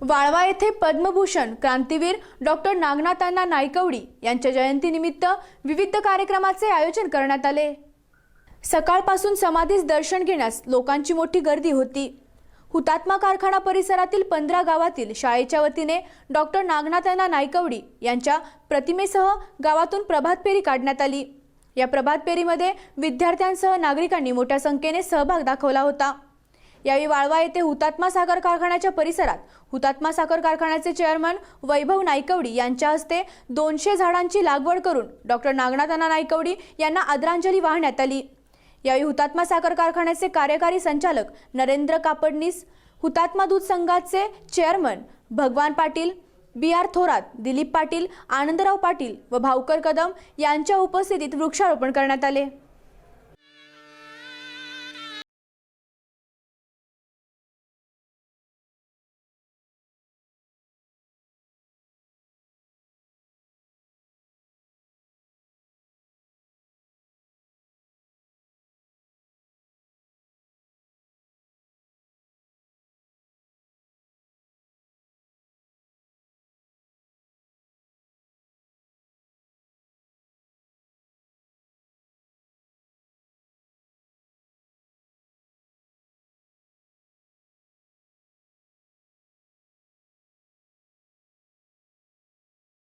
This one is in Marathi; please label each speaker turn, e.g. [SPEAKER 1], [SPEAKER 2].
[SPEAKER 1] वाळवा येथे पद्मभूषण क्रांतीवीर डॉक्टर नागनाथांना नाईकवडी यांच्या जयंतीनिमित्त विविध कार्यक्रमाचे आयोजन करण्यात आले। सकाळपासून समाधीस दर्शन घेण्यास लोकांची मोठी गर्दी होती। हुतात्मा कारखाना परिसरातील 15 गावातील शाळेच्या वतीने डॉक्टर नागनाथांना नाईकवडी यांच्या प्रतिमेसह गावातून प्रभात फेरी काढण्यात आली। या प्रभात फेरीमध्ये विद्यार्थ्यांसह नागरिकांनी मोठ्या संख्येने सहभाग दाखवला होता। यावेळी वाळवा येथे हुतात्मा साखर कारखान्याच्या परिसरात हुतात्मा साखर कारखान्याचे चेअरमन वैभव नाईकवडी यांच्या हस्ते 200 झाडांची लागवड करून डॉक्टर नागनाथांना नाईकवडी यांना आदरांजली वाहण्यात आली। यावेळी हुतात्मा साखर कारखान्याचे कार्यकारी संचालक नरेंद्र कापडनीस, हुतात्मा दूध संघाचे चेअरमन भगवान पाटील, BR थोरात, दिलीप पाटील, आनंदराव पाटील व भाऊकर कदम यांच्या उपस्थितीत वृक्षारोपण करण्यात आले।